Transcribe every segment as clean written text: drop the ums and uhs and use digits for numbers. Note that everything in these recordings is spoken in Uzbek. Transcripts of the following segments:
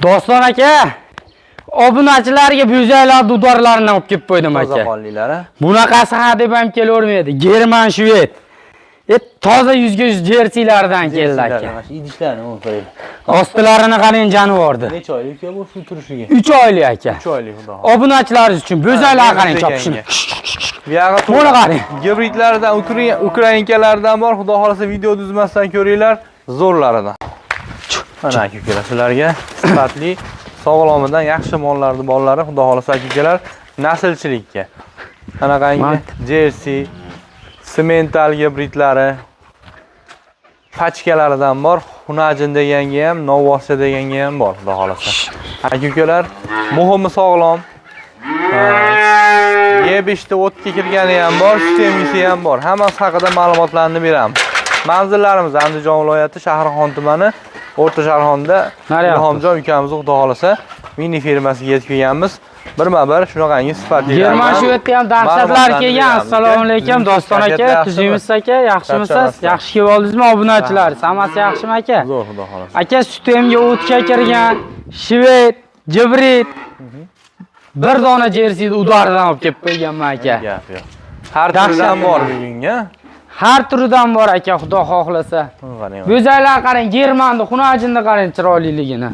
Doston aka, obunachilarga buyuzaylar dudorlarini olib kelib qo'ydim aka. Toza qonlilar. Bunaqasi ha deb ham kelavermaydi. German shved. Toza 100% jersilardan keldi aka. Idishlarni o'qiring. Ostilarini qarang jonivordi. Necha oylik bu shu turishiga? 3 oylik aka. 3 oylik xudo. Obunachilaringiz uchun buyuzaylar qarang chopishini. Bu yoqqa buni qarang. Gibridlardan, ukrainkalardan bor, xudo xolasa video tuzmasdan ko'ringlar, zo'rlaridan. Mana aka sizlarga sifatli, sog'lomidan yaxshi mollarni bolalari, xudo xolasa akalar naslchilikka. Qanaqangi jersey, semental gibridlari, pachkalaridan bor, Hunajin deganga ham, Novvoscha deganga ham bor, xudo xolasa. Aka-ukalar, muhimi sog'lom. Yeb-ichda o'tga kirgani ham bor, sistemisi ham bor. Hammasi haqida ma'lumotlarni beramiz. Manzillarimiz Andijon viloyati Shahrixon tumani, O'rta Sharxonda Ilhomjon ukamiz xudo xolasa mini firmasiga yetib kelganmiz. Birma-bir shunaqangi sifatli. German shvedda ham dahshatlar kelgan. Assalomu alaykum Doston aka, tuzingmiz aka, yaxshimisiz? Yaxshi kelib oldingizmi obunachilar? Hammasi yaxshimi aka? Zo'r xudo xolasa. Aka sistemga o'tga kirgan shved, gibrid bir dona jerseyni udaridan olib kelib qo'yganman aka. Gap yo'q. Har turidan bor bugunga. Har turidan bor aka, xudo xohlasa. Go'zallar qarang, Germanni, Hunajinni qarang chiroyliligini.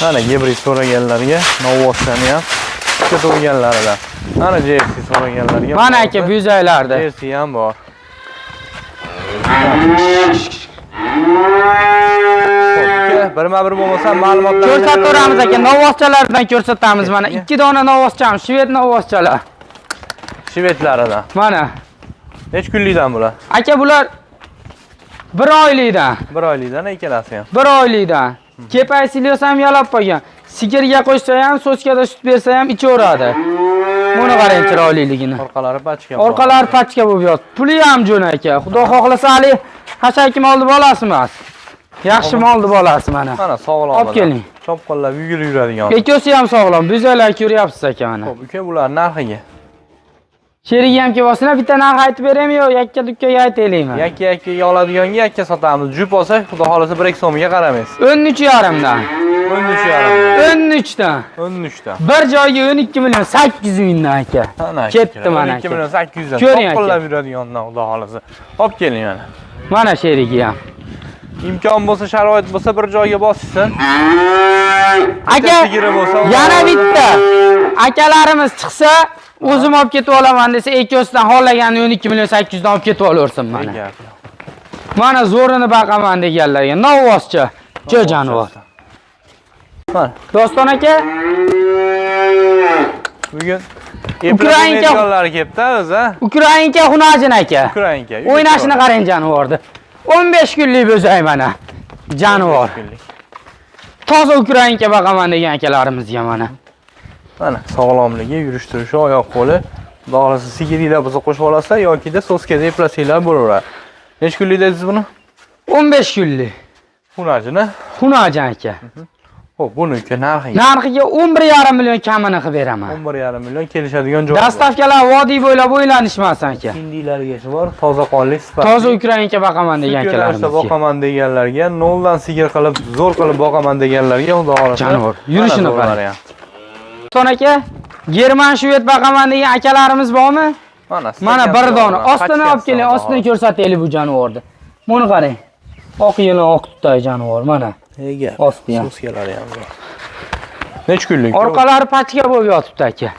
Mana gibrid so'raganlarga Novvoschani ham to'g'rilganlaridan. Mana jersey so'raganlarga. Mana aka buyuzaylarda. Jersey ham bor. Birma-bir bo'lmasa ma'lumotlar ko'rsatamiz aka, Novvoschalardan ko'rsatamiz. Mana 2 dona Novvoscham, shved Novvoschalar. Shvedlaridan. Mana. Nech kunlikdan bular? Aka bular 1 oylikdan. 1 oylikdan ikkalasi ham. 1 oylikdan. Kepay silyos ham yalab qo'ygan. Sigirga qo'shsa ham, so'skada sut bersa ham ichaveradi. Buni qarang chiroyliligini. Orqalari pachka. Orqalari pachka bo'lib yotibdi. Puli ham jo'n aka. Xudo xohlasa hali hashaki molni bolasi emas. Yaxshi molni bolasi mana. Mana sog'lom. Olib keling. Chopqonlar yugurib yuradigan. Ekosi ham sog'lom. Buzaylar ko'ryapsiz aka mana. Xo'p, uka bular narxiga. Sherigi ham kelibosizlar, bitta narx aytib beraymi yo yakka-dukkaga aytaylikmi? Yakka-yakkaga oladiganga yakka sotamiz. Jup olsak, xudo xolasa 1 so'mga qaramaysiz. 13,5 dan. 13,5 dan. 13 dan. Bir joyga 12 million 800 mingdan aka. Ketdi mana aka. 12 million 800 dan. Ko'ring aka. Qo'llab yuradigandan xudo xolasa. Olib keling mana. Mana sherigi ham. Imkon bo'lsa, sharoit bo'lsa bir joyga bossin. Aka, yana bitta. Akalarimiz chiqsa, o'zim olib ketib olaman desa, ekosidan xohlaganini 12 million 800 dan olib ketib olaversin mana. Mana zo'rini baqaman deganlarga, Novvoscha, jo'janivor. Mana. Doston aka, bugun Ukrainkalar kelibdi o'zi. Ukrainka Hunajin aka. Ukrainka. O'ynashini qarang jonivorni. 15 kunlik bo'zay mana. Jonivor. Toza Ukrainka baqaman degan akalarimizga mana. Mana sog'lomligi, yurish-turishi, oyoq qo'li, dog'lasi sigirlar bo'lsa qo'shib olasizlar yoki-da soskada eplasanglar bo'laveradi. Nech kunlik dedingiz buni? 15 kunlik. Hunajini? Hunajin aka. Xo'p, buniki narxiga. Narxiga 11,5 million kamini qilib beraman. 11,5 million kelishadigan joy. Dastavkalar vodiy bo'ylab o'ylanishmasin aka. Hindiylargacha bor, toza qonli sifat. Toza Ukrainka boqaman degan akalarimizga. Boqaman deganlarga, noldan sigir qilib, zo'r qilib boqaman deganlarga xudo xolasa. Jonivor, yurishini qarang. Doston aka, German shved boqaman degan akalarimiz bormi? Mana bir dona. Ostini olib keling, ostini ko'rsataylik bu jonivorni. Buni qarang. Oq yelin oq tutay jonivor mana. Nega? Osti ham. So'skalari ham bor. Nech kunlik? Orqalari pachka bo'lib yotibdi aka.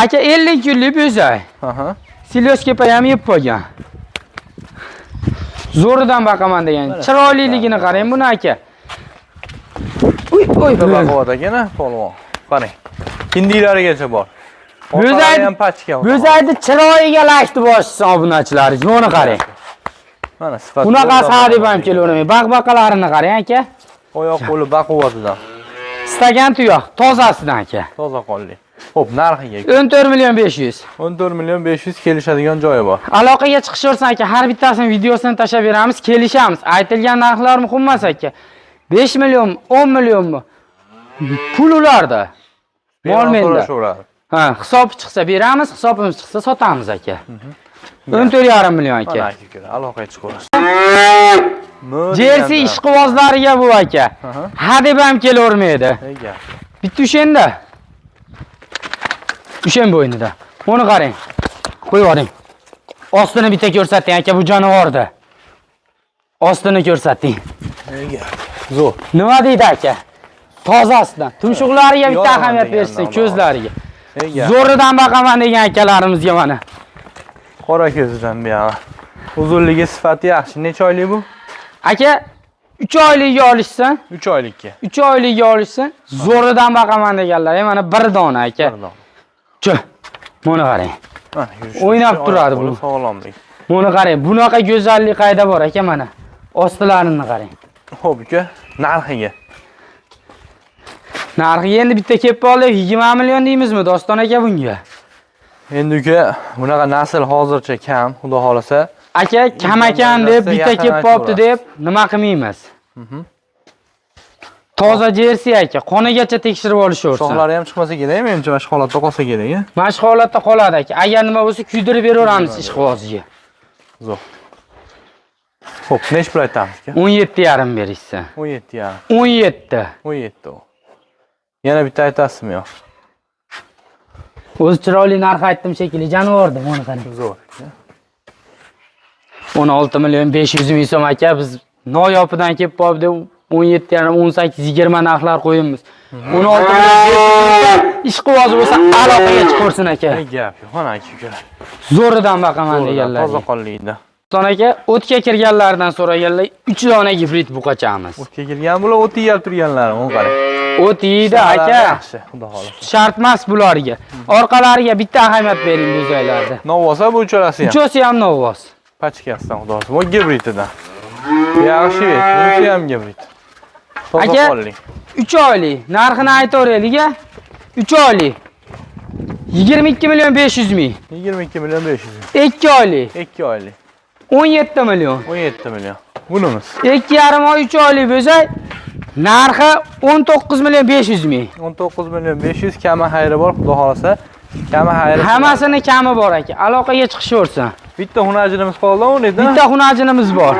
Aka 50 kunlik bo'zay. Aha. Silyos kepa ham yeb qo'ygan. Zo'ridan baqaman degan. Chiroyliligini qarang buni aka. Uy, baqovat ekana, polvon. Qarang. Hindiylargacha bor. Bo'zay ham pachka. Bo'zayni chiroyiga lashdi boshsin obunachilaringiz. Buni qarang. Mana sifat. Bunaqasi ha deb ham kelavermayman. Baq-baqalarini qarang aka. Oyoq qo'li baquvvatidan. Stagan tuyoq, tozasidan aka. Toza qonli. Xo'p, narxiga. 14 million 500. 14 million 500 kelishadigan joyi bor. Aloqaga chiqishaversin aka, har bittasini videosini tashab beramiz, kelishamiz. Aytilgan narxlar muhim emas aka. 5 million, 10 millionmi? Pul ularda. Mol menda. Ha, hisob chiqsa beramiz, hisobimiz chiqsa sotamiz aka. 14,5 million aka. Mana aka, aloqaga chiqaverasiz. Jersey ishqibozlariga bu aka. Ha deb ham kelavermaydi. Bitta o'shanda. O'shan bo'ynida. Buni qarang. Qo'yib yuboring. Ostini bitta ko'rsating aka, bu jonivorda. Ostini ko'rsating. Zo'r. Nima deydi aka? Tozasidan. Tumshuqlariga bitta ahamiyat bersin, ko'zlariga. Zo'ridan baqaman degan akalarimizga mana. Qora ko'zidan buyog'i. Uzunligi sifati yaxshi. Necha oylik bu? Aka 3 oylikka olishsin. 3 oylikka. 3 oylikka olishsin. Zo'ridan baqaman deganlar. Mana bir dona aka. Bir dona. Chu. Buni qarang. O'ynab turadi bu. Sog'lomlik. Buni qarang. Bunaqa go'zallik qayda bor aka mana. Ostilarini qarang. Xo'p uka, narxiga. Narxi endi bitta kelib qoldi, 20 million deymizmi Doston aka bunga? Endi uka, bunaqa nasl hozircha kam, xudo xolasa. Aka, kam ekan deb bitta kelib qolibdi deb nima qilmaymiz. Toza jersey aka, qonigacha tekshirib olishaversin. Shoxlari ham chiqmasa kerak, menimcha mashq holatda qolsa kerak, a? Mashq holatda qoladi aka. Agar nima bo'lsa kuydirib beraveramiz ishqibozga. Zo'r. Xo'p, nech pul aytamiz aka? 17,5 berishsin. 17,5. 17. 17. Yana bitta aytasizmi yo'q? O'z chiroyli narx aytdim shekilli, jonivorda buni qarang. Zo'r. 16 million 500 ming so'm aka, biz noyopidan kelib qolib 17,5, 18, 20 narxlar qo'yamiz. 16 million ishqiboz bo'lsa aloqaga chiqarsin aka. Gap yo'q, mana aka. Zo'ridan baqaman deganlar. Toza qonlikda. Doston aka, o'tga kirganlardan so'raganlar 3 dona gibrid buqachamiz. O'tga kirgan bular o't yeyib turganlar, o'n qarang. O't yeydi aka. Yaxshi, xudo xolasa. Shart emas bularga. Orqalariga bitta ahamiyat bering bu joylarda. Novvosa bu uchalasi ham. Uchosi ham novvos. Pachkasidan xudo xolasa. Bu gibrididan. Yaxshi, bunisi ham gibrid. Aka 3 oylik. Narxini aytaveraylik a. 3 oylik. 22 million 500 ming. 22 million 500 ming. 2 oylik. 2 oylik. 17 million. 17 million. Bunimiz. 2,5 oy 3 oylik bo'lsa, narxi 19 million 500 ming. 19 million 500 kami xayri bor, xudo xolasa. Kami xayri. Hammasini kami bor aka. Aloqaga chiqishaversin. Bitta xunajinimiz qoldi, o'nida. Bitta xunajinimiz bor.